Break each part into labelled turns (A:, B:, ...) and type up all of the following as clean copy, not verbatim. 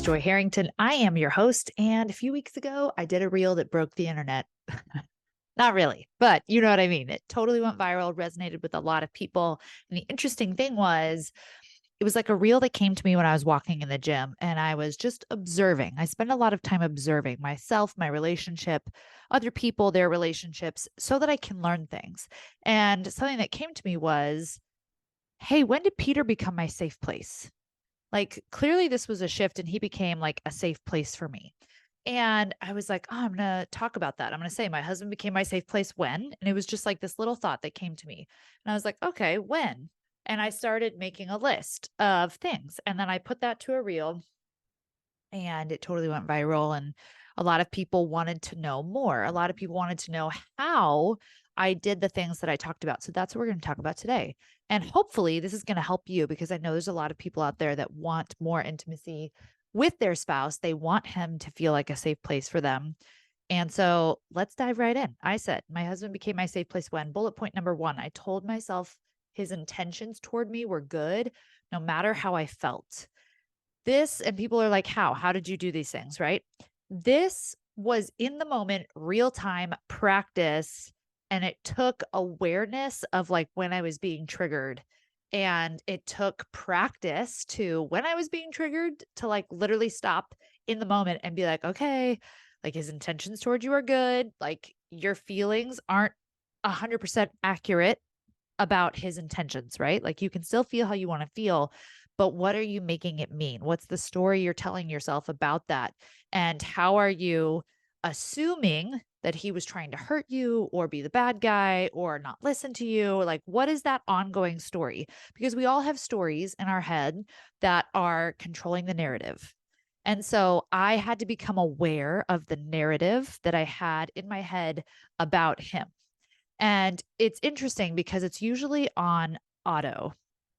A: is Joy Harrington. I am your host. And a few weeks ago, I did a reel that broke the internet. Not really, but you know what I mean. It totally went viral, resonated with a lot of people. And the interesting thing was, it was like a reel that came to me when I was walking in the gym and I was just observing. I spend a lot of time observing myself, my relationship, other people, their relationships, so that I can learn things. And something that came to me was, hey, when did Peter become my safe place? Like, clearly, this was a shift and he became like a safe place for me. And I was like, oh, I'm going to talk about that. I'm going to say my husband became my safe place when? And it was just like this little thought that came to me. And I was like, okay, when? And I started making a list of things. And then I put that to a reel and it totally went viral. And a lot of people wanted to know more. A lot of people wanted to know how I did the things that I talked about. So that's what we're going to talk about today. And hopefully, this is going to help you because I know there's a lot of people out there that want more intimacy with their spouse. They want him to feel like a safe place for them. And so let's dive right in. I said, my husband became my safe place when bullet point number one, I told myself his intentions toward me were good, no matter how I felt. This, and people are like, how? How did you do these things? Right? This was in the moment, real time practice. And it took awareness of like when I was being triggered. And it took practice to when I was being triggered to like literally stop in the moment and be like, okay, like his intentions toward you are good. Like your feelings aren't 100% accurate about his intentions, right? Like you can still feel how you want to feel, but what are you making it mean? What's the story you're telling yourself about that? And how are you assuming that he was trying to hurt you or be the bad guy or not listen to you? Like, what is that ongoing story? Because we all have stories in our head that are controlling the narrative. And so I had to become aware of the narrative that I had in my head about him. And it's interesting because it's usually on auto,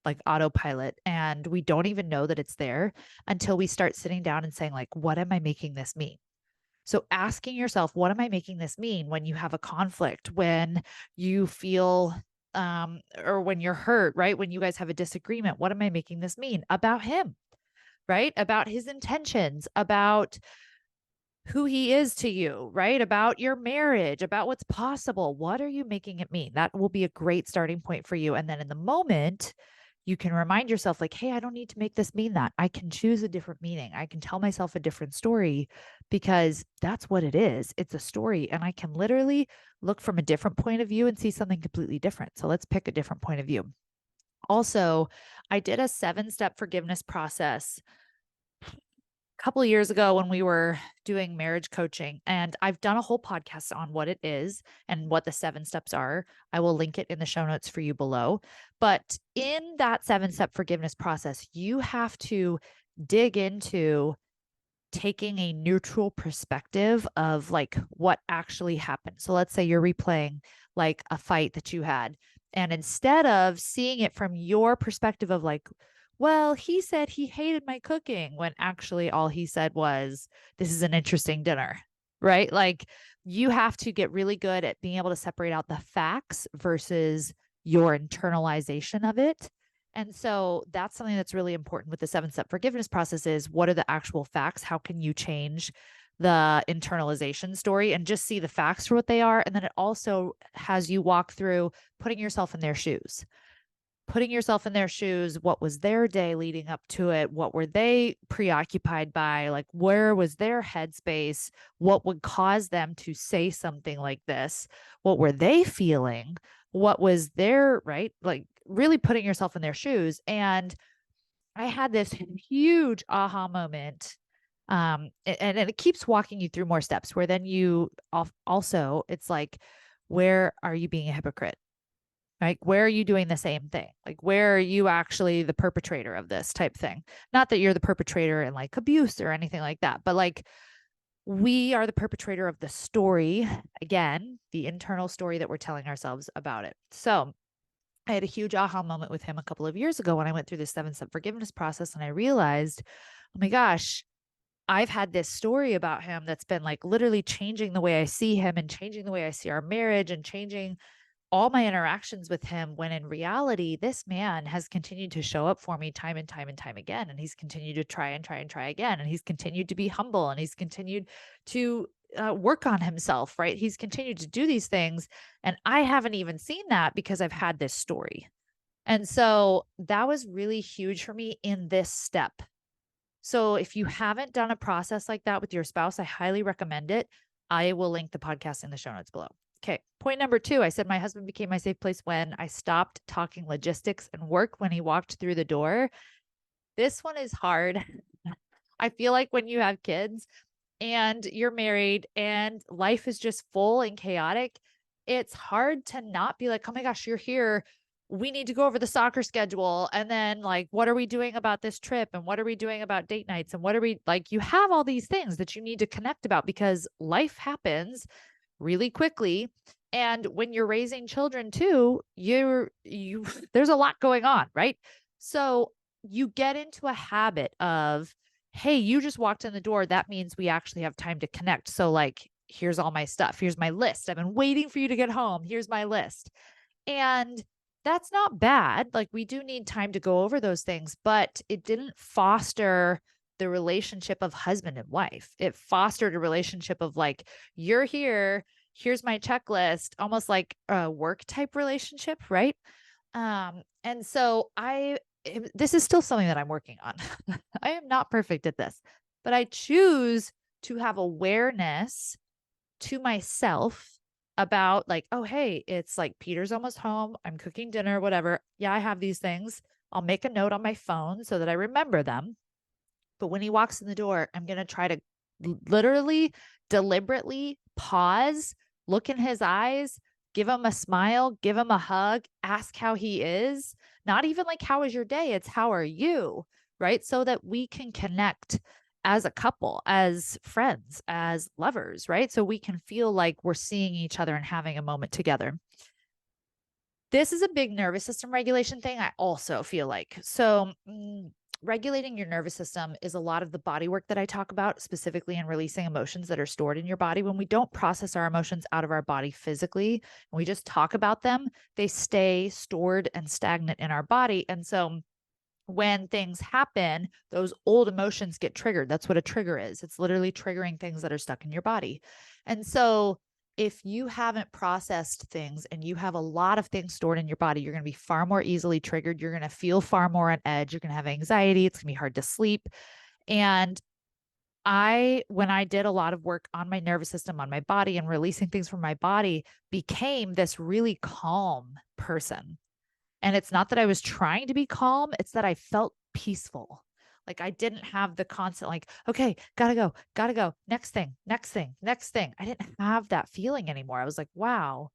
A: like autopilot, and we don't even know that it's there until we start sitting down and saying, like, what am I making this mean? So asking yourself, what am I making this mean when you have a conflict, when you feel or when you're hurt, right? When you guys have a disagreement, what am I making this mean about him, right? About his intentions, about who he is to you, right? About your marriage, about what's possible. What are you making it mean? That will be a great starting point for you. And then in the moment, you can remind yourself, like, hey, I don't need to make this mean that. I can choose a different meaning. I can tell myself a different story because that's what it is. It's a story. And I can literally look from a different point of view and see something completely different. So let's pick a different point of view. Also, I did a 7-step forgiveness process couple of years ago when we were doing marriage coaching, and I've done a whole podcast on what it is and what the 7 steps are. I will link it in the show notes for you below. But in that 7-step forgiveness process, you have to dig into taking a neutral perspective of like what actually happened. So let's say you're replaying like a fight that you had. And instead of seeing it from your perspective of like, well, he said he hated my cooking when actually all he said was, this is an interesting dinner, right? Like you have to get really good at being able to separate out the facts versus your internalization of it. And so that's something that's really important with the 7-step forgiveness process is what are the actual facts? How can you change the internalization story and just see the facts for what they are? And then it also has you walk through putting yourself in their shoes. Putting yourself in their shoes, what was their day leading up to it? What were they preoccupied by? Like, where was their headspace? What would cause them to say something like this? What were they feeling? What was their, right? Like, really putting yourself in their shoes. And I had this huge aha moment. And it keeps walking you through more steps where then you also, it's like, where are you being a hypocrite? Like, where are you doing the same thing? Like, where are you actually the perpetrator of this type thing? Not that you're the perpetrator in like abuse or anything like that, but like we are the perpetrator of the story. Again, the internal story that we're telling ourselves about it. So I had a huge aha moment with him a couple of years ago when I went through this 7-step forgiveness process and I realized, oh my gosh, I've had this story about him that's been like literally changing the way I see him and changing the way I see our marriage and changing all my interactions with him, when in reality, this man has continued to show up for me time and time and time again. And he's continued to try and try and try again. And he's continued to be humble, and he's continued to work on himself, right? He's continued to do these things. And I haven't even seen that because I've had this story. And so that was really huge for me in this step. So if you haven't done a process like that with your spouse, I highly recommend it. I will link the podcast in the show notes below. Okay. Point number 2, I said my husband became my safe place when I stopped talking logistics and work when he walked through the door. This one is hard. I feel like when you have kids and you're married and life is just full and chaotic, it's hard to not be like, oh my gosh, you're here. We need to go over the soccer schedule. And then, like, what are we doing about this trip? And what are we doing about date nights? And what are we like? You have all these things that you need to connect about because life happens really quickly. And when you're raising children too, there's a lot going on, right? So you get into a habit of, hey, you just walked in the door. That means we actually have time to connect. So, like, here's all my stuff. Here's my list. I've been waiting for you to get home. Here's my list. And that's not bad. Like, we do need time to go over those things, but it didn't foster the relationship of husband and wife. It fostered a relationship of like, you're here, here's my checklist, almost like a work type relationship, right? And so this is still something that I'm working on. I am not perfect at this, but I choose to have awareness to myself about like, oh, hey, it's like Peter's almost home. I'm cooking dinner, whatever. Yeah, I have these things. I'll make a note on my phone so that I remember them. But when he walks in the door, I'm going to try to literally, deliberately pause, look in his eyes, give him a smile, give him a hug, ask how he is. Not even like, how was your day? It's how are you? Right? So that we can connect as a couple, as friends, as lovers, right? So we can feel like we're seeing each other and having a moment together. This is a big nervous system regulation thing, I also feel like. So, regulating your nervous system is a lot of the body work that I talk about, specifically in releasing emotions that are stored in your body. When we don't process our emotions out of our body physically, and we just talk about them, they stay stored and stagnant in our body. And so when things happen, those old emotions get triggered. That's what a trigger is. It's literally triggering things that are stuck in your body. And so if you haven't processed things and you have a lot of things stored in your body, you're going to be far more easily triggered. You're going to feel far more on edge. You're going to have anxiety. It's going to be hard to sleep. And when I did a lot of work on my nervous system, on my body, and releasing things from my body, became this really calm person. And it's not that I was trying to be calm, it's that I felt peaceful. Like, I didn't have the constant, like, okay, gotta go, next thing, next thing, next thing. I didn't have that feeling anymore. I was like, wow,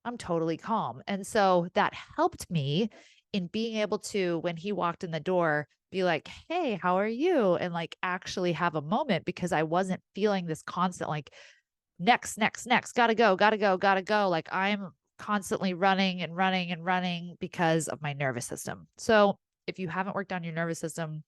A: I'm totally calm. And so that helped me in being able to, when he walked in the door, be like, hey, how are you? And like actually have a moment, because I wasn't feeling this constant, like, next, gotta go. Like, I'm constantly running and running and running because of my nervous system. So if you haven't worked on your nervous system,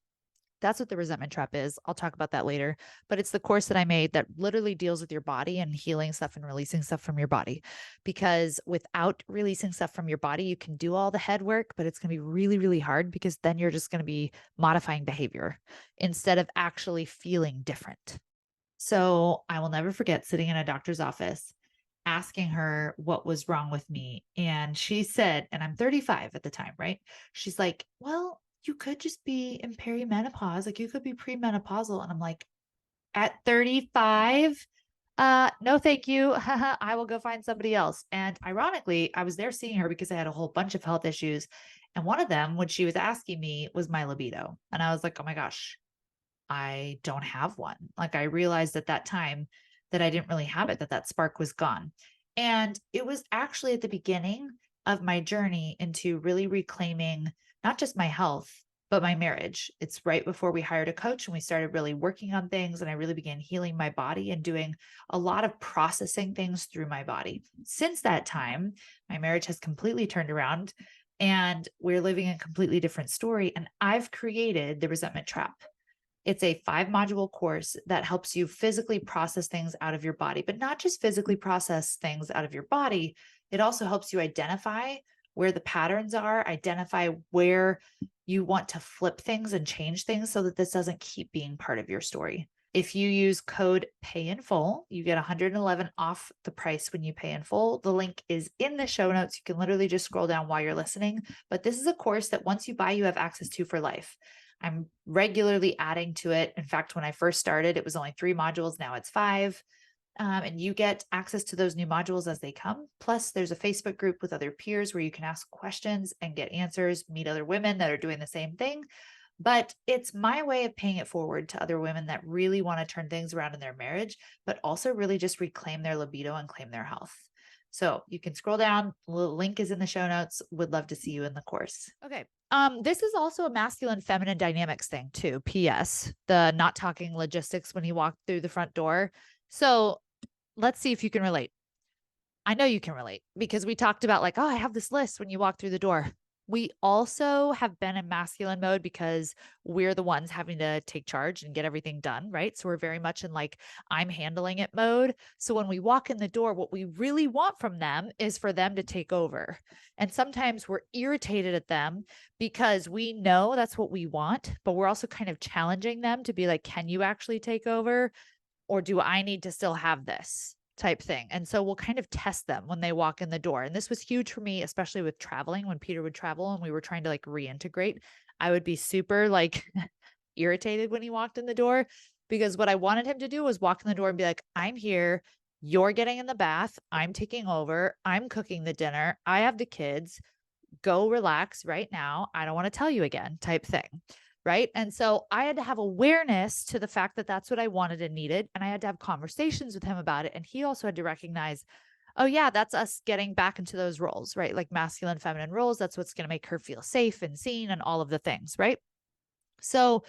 A: that's what the resentment trap is. I'll talk about that later, but it's the course that I made that literally deals with your body and healing stuff and releasing stuff from your body. Because without releasing stuff from your body, you can do all the head work, but it's going to be really, really hard, because then you're just going to be modifying behavior instead of actually feeling different. So I will never forget sitting in a doctor's office, asking her what was wrong with me. And she said, and I'm 35 at the time, right? She's like, well, you could just be in perimenopause. Like, you could be premenopausal. And I'm like, at 35? No, thank you. I will go find somebody else. And ironically, I was there seeing her because I had a whole bunch of health issues. And one of them, when she was asking me, was my libido. And I was like, oh my gosh, I don't have one. Like, I realized at that time that I didn't really have it, that spark was gone. And it was actually at the beginning of my journey into really reclaiming not just my health, but my marriage. It's right before we hired a coach and we started really working on things. And I really began healing my body and doing a lot of processing things through my body. Since that time, my marriage has completely turned around and we're living a completely different story. And I've created the resentment trap. It's a 5-module course that helps you physically process things out of your body, but not just physically process things out of your body, It also helps you identify where the patterns are, identify where you want to flip things and change things so that this doesn't keep being part of your story. If you use code pay in full, you get 111 off the price when you pay in full. The link is in the show notes. You can literally just scroll down while you're listening. But this is a course that once you buy, you have access to for life. I'm regularly adding to it. In fact, when I first started, it was only 3 modules. Now it's 5. And you get access to those new modules as they come. Plus, there's a Facebook group with other peers where you can ask questions and get answers, meet other women that are doing the same thing. But it's my way of paying it forward to other women that really want to turn things around in their marriage, but also really just reclaim their libido and claim their health. So you can scroll down. The link is in the show notes. Would love to see you in the course. Okay. This is also a masculine feminine dynamics thing too. P.S. The not talking logistics when he walked through the front door. So let's see if you can relate. I know you can relate because we talked about like, oh, I have this list when you walk through the door. We also have been in masculine mode because we're the ones having to take charge and get everything done, right? So we're very much in like, I'm handling it mode. So when we walk in the door, what we really want from them is for them to take over. And sometimes we're irritated at them because we know that's what we want, but we're also kind of challenging them to be like, can you actually take over? Or do I need to still have this type thing? And so we'll kind of test them when they walk in the door. And this was huge for me, especially with traveling. When Peter would travel and we were trying to like reintegrate, I would be super like irritated when he walked in the door because what I wanted him to do was walk in the door and be like, I'm here. You're getting in the bath. I'm taking over. I'm cooking the dinner. I have the kids. Go relax right now. I don't want to tell you again type thing. Right. And so I had to have awareness to the fact that that's what I wanted and needed. And I had to have conversations with him about it. And he also had to recognize, oh, yeah, that's us getting back into those roles, right? Like masculine, feminine roles. That's what's going to make her feel safe and seen and all of the things. Right. So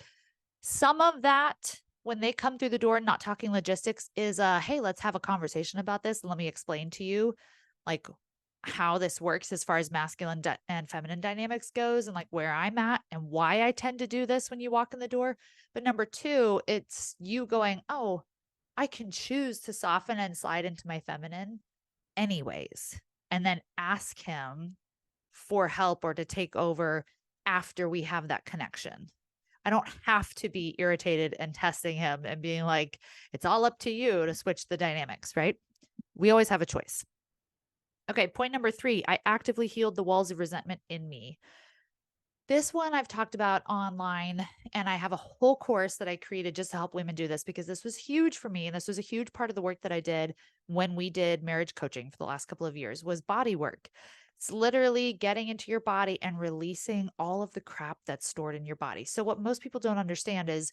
A: some of that, when they come through the door, not talking logistics, is hey, let's have a conversation about this. Let me explain to you like how this works as far as masculine and feminine dynamics goes and like where I'm at and why I tend to do this when you walk in the door. But number 2, it's you going, oh, I can choose to soften and slide into my feminine anyways, and then ask him for help or to take over after we have that connection. I don't have to be irritated and testing him and being like, it's all up to you to switch the dynamics, right? We always have a choice. Okay, point number 3, I actively healed the walls of resentment in me. This one I've talked about online, and I have a whole course that I created just to help women do this because this was huge for me. And this was a huge part of the work that I did when we did marriage coaching for the last couple of years was body work. It's literally getting into your body and releasing all of the crap that's stored in your body. So what most people don't understand is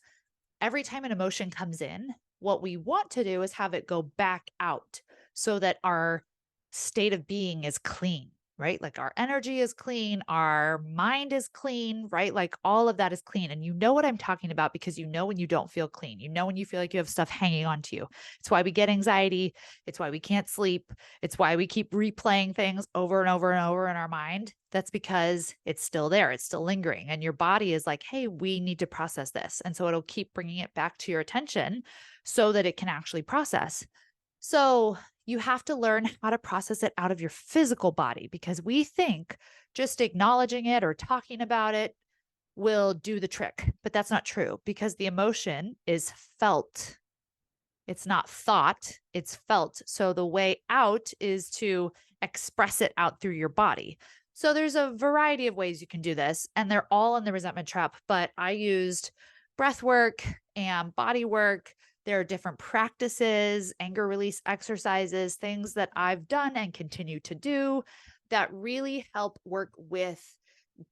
A: every time an emotion comes in, what we want to do is have it go back out so that our state of being is clean, right? Like our energy is clean, our mind is clean, right? Like all of that is clean. And you know what I'm talking about because you know when you don't feel clean. You know when you feel like you have stuff hanging on to you. It's why we get anxiety. It's why we can't sleep. It's why we keep replaying things over and over and over in our mind. That's because it's still there. It's still lingering. And your body is like, hey, we need to process this. And so it'll keep bringing it back to your attention so that it can actually process. So you have to learn how to process it out of your physical body because we think just acknowledging it or talking about it will do the trick, but that's not true because the emotion is felt. It's not thought, it's felt. So the way out is to express it out through your body. So there's a variety of ways you can do this, and they're all in the resentment trap, but I used breath work and body work. There are different practices, anger release exercises, things that I've done and continue to do that really help work with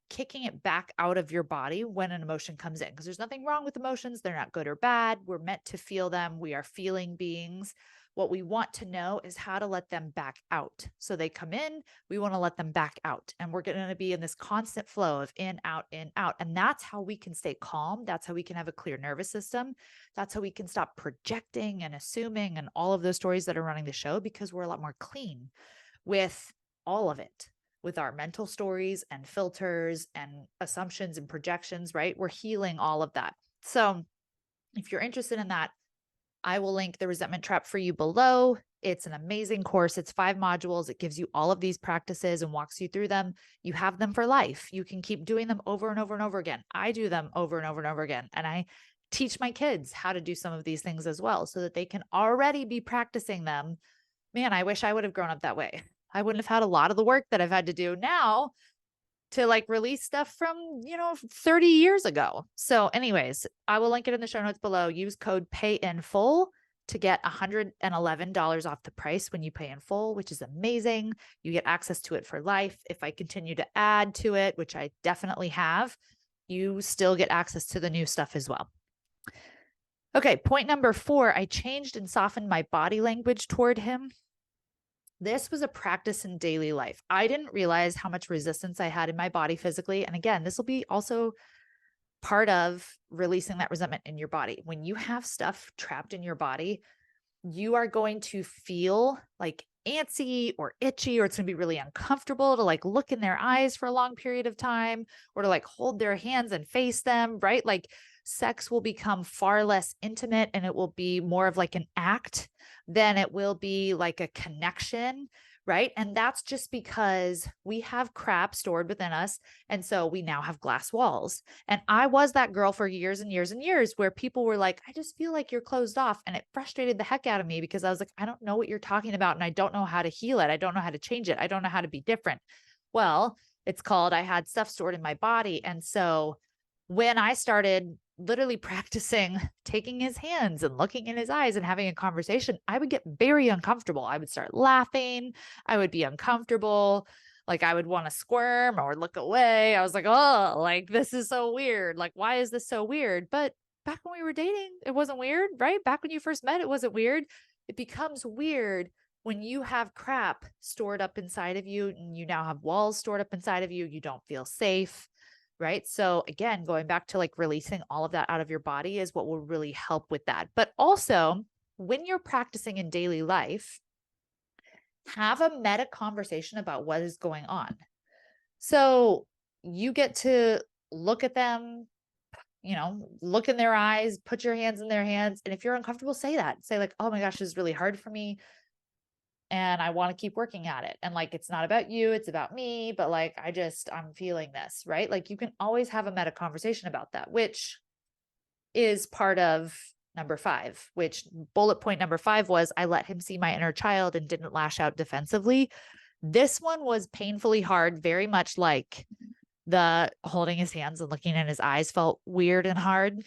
A: kicking it back out of your body when an emotion comes in. Because there's nothing wrong with emotions. They're not good or bad. We're meant to feel them. We are feeling beings. What we want to know is how to let them back out. So they come in, we want to let them back out. And we're going to be in this constant flow of in, out, in, out. And that's how we can stay calm. That's how we can have a clear nervous system. That's how we can stop projecting and assuming and all of those stories that are running the show because we're a lot more clean with all of it, with our mental stories and filters and assumptions and projections, right? We're healing all of that. So if you're interested in that, I will link the resentment trap for you below. It's an amazing course. It's 5 modules. It gives you all of these practices and walks you through them. You have them for life. You can keep doing them over and over and over again. I do them over and over and over again. And I teach my kids how to do some of these things as well so that they can already be practicing them. Man, I wish I would have grown up that way. I wouldn't have had a lot of the work that I've had to do now to like release stuff from, 30 years ago. So anyways, I will link it in the show notes below. Use code PAYINFULL to get $111 off the price when you pay in full, which is amazing. You get access to it for life. If I continue to add to it, which I definitely have, you still get access to the new stuff as well. Okay, point number 4, I changed and softened my body language toward him. This was a practice in daily life. I didn't realize how much resistance I had in my body physically. And again, this will be also part of releasing that resentment in your body. When you have stuff trapped in your body, you are going to feel like antsy or itchy, or it's going to be really uncomfortable to like look in their eyes for a long period of time or to like hold their hands and face them, right? Like sex will become far less intimate and it will be more of like an act than it will be like a connection, right? And that's just because we have crap stored within us. And so we now have glass walls. And I was that girl for years and years and years where people were like, I just feel like you're closed off. And it frustrated the heck out of me because I was like, I don't know what you're talking about. And I don't know how to heal it. I don't know how to change it. I don't know how to be different. Well, it's called, I had stuff stored in my body. And so when I started literally practicing taking his hands and looking in his eyes and having a conversation, I would get very uncomfortable. I would start laughing. I would be uncomfortable. Like I would want to squirm or look away. I was like, oh, like this is so weird. Like, why is this so weird? But back when we were dating, it wasn't weird, right? Back when you first met, it wasn't weird. It becomes weird when you have crap stored up inside of you and you now have walls stored up inside of you. You don't feel safe. Right. So again, going back to like releasing all of that out of your body is what will really help with that. But also when you're practicing in daily life, have a meta conversation about what is going on. So you get to look at them, look in their eyes, put your hands in their hands. And if you're uncomfortable, say that. Say like, oh my gosh, this is really hard for me. And I want to keep working at it. And like, it's not about you, it's about me, but like, I'm feeling this, right? Like you can always have a meta conversation about that, which is part of number 5, which bullet point number 5 was, I let him see my inner child and didn't lash out defensively. This one was painfully hard, very much like the holding his hands and looking in his eyes felt weird and hard.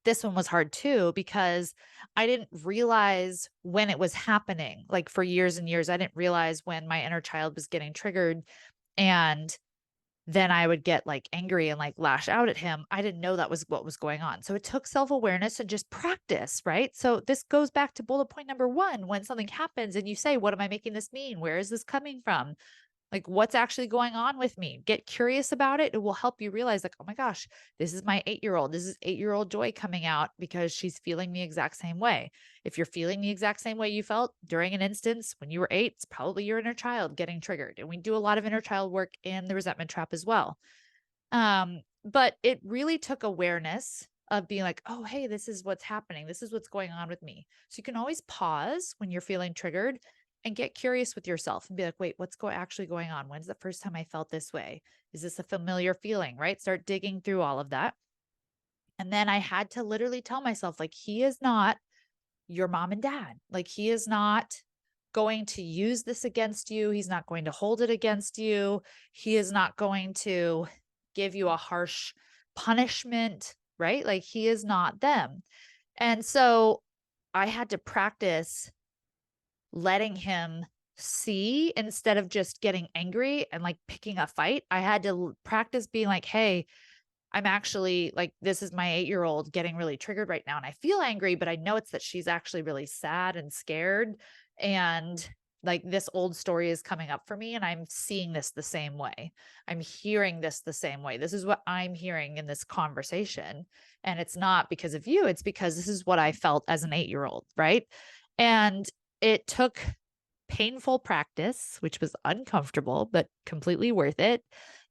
A: This one was hard too, because I didn't realize when it was happening. Like for years and years, I didn't realize when my inner child was getting triggered. And then I would get like angry and like lash out at him. I didn't know that was what was going on. So it took self-awareness and just practice, right? So this goes back to bullet point number 1. When something happens and you say, what am I making this mean? Where is this coming from? Like what's actually going on with me? Get curious about it. It will help you realize like, oh my gosh, this is my 8-year-old. This is 8-year-old Joy coming out because she's feeling the exact same way. If you're feeling the exact same way you felt during an instance when you were 8, it's probably your inner child getting triggered. And we do a lot of inner child work in the resentment trap as well. But it really took awareness of being like, oh, hey, this is what's happening. This is what's going on with me. So you can always pause when you're feeling triggered and get curious with yourself and be like, wait, what's actually going on? When's the first time I felt this way? Is this a familiar feeling, right? Start digging through all of that. And then I had to literally tell myself, like, he is not your mom and dad. Like, he is not going to use this against you. He's not going to hold it against you. He is not going to give you a harsh punishment, right? Like, he is not them. And so I had to practice letting him see instead of just getting angry and like picking a fight. I had to practice being like, hey, I'm actually like, this is my 8-year-old getting really triggered right now. And I feel angry, but I know it's that she's actually really sad and scared. And like this old story is coming up for me and I'm seeing this the same way. I'm hearing this the same way. This is what I'm hearing in this conversation. And it's not because of you. It's because this is what I felt as an 8-year-old. Right. And it took painful practice, which was uncomfortable, but completely worth it.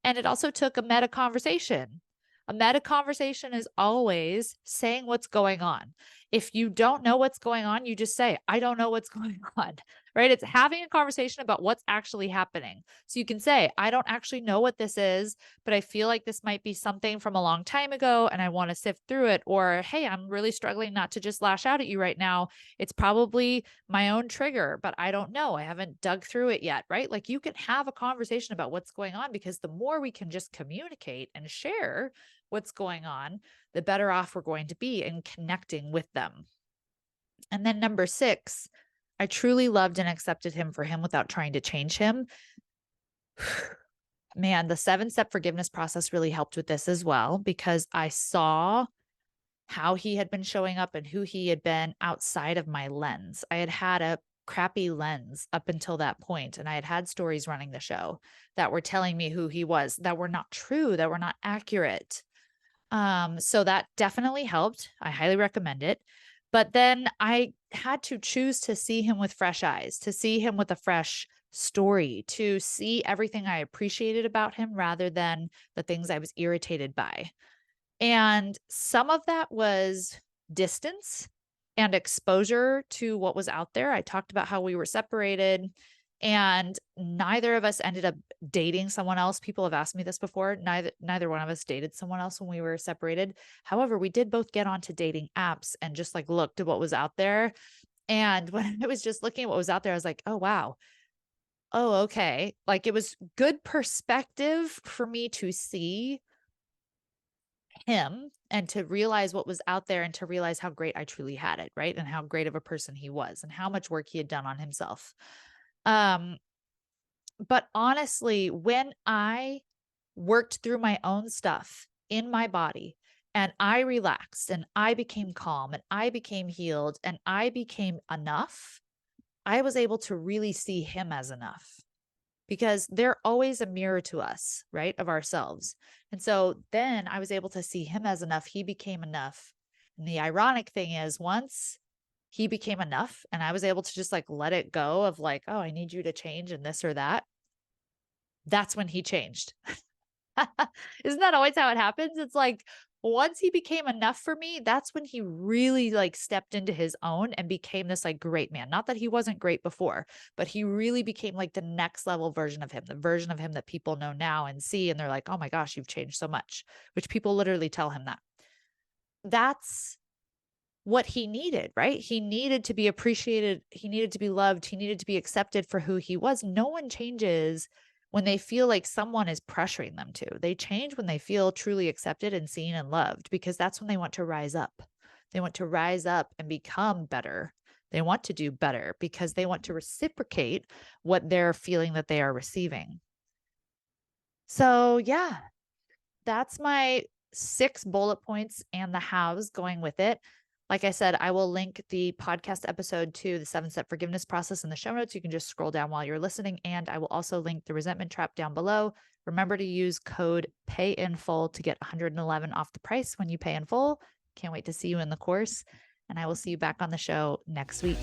A: And it also took a meta conversation A meta conversation is always saying what's going on. If you don't know what's going on, you just say, I don't know what's going on, right? It's having a conversation about what's actually happening. So you can say, I don't actually know what this is, but I feel like this might be something from a long time ago and I want to sift through it. Or, hey, I'm really struggling not to just lash out at you right now. It's probably my own trigger, but I don't know. I haven't dug through it yet, right? Like you can have a conversation about what's going on, because the more we can just communicate and share what's going on, the better off we're going to be in connecting with them. And then number 6, I truly loved and accepted him for him without trying to change him. Man, the 7-step forgiveness process really helped with this as well, because I saw how he had been showing up and who he had been outside of my lens. I had had a crappy lens up until that point, and I had had stories running the show that were telling me who he was, that were not true, that were not accurate. So that definitely helped. I highly recommend it. But then I had to choose to see him with fresh eyes, to see him with a fresh story, to see everything I appreciated about him rather than the things I was irritated by. And some of that was distance and exposure to what was out there. I talked about how we were separated and neither of us ended up dating someone else. People have asked me this before. Neither one of us dated someone else when we were separated. However, we did both get onto dating apps and just like looked at what was out there. And when I was just looking at what was out there, I was like, oh, wow. Oh, okay. Like it was good perspective for me to see him and to realize what was out there and to realize how great I truly had it, right? And how great of a person he was and how much work he had done on himself. But honestly, when I worked through my own stuff in my body and I relaxed and I became calm and I became healed and I became enough, I was able to really see him as enough, because they're always a mirror to us, right? Of ourselves. And so then I was able to see him as enough. He became enough. And the ironic thing is, once he became enough and I was able to just like let it go of like, oh, I need you to change and this or that, that's when he changed. Isn't that always how it happens? It's like once he became enough for me, that's when he really like stepped into his own and became this like great man. Not that he wasn't great before, but he really became like the next level version of him, the version of him that people know now and see. And they're like, oh my gosh, you've changed so much, which people literally tell him that. That's what he needed, right? He needed to be appreciated. He needed to be loved. He needed to be accepted for who he was. No one changes when they feel like someone is pressuring them to. They change when they feel truly accepted and seen and loved, because that's when they want to rise up. They want to rise up and become better. They want to do better because they want to reciprocate what they're feeling that they are receiving. So yeah, that's my 6 bullet points and the hows going with it. Like I said, I will link the podcast episode to the 7-step forgiveness process in the show notes. You can just scroll down while you're listening. And I will also link the resentment trap down below. Remember to use code PAYINFULL to get $111 off the price when you pay in full. Can't wait to see you in the course. And I will see you back on the show next week.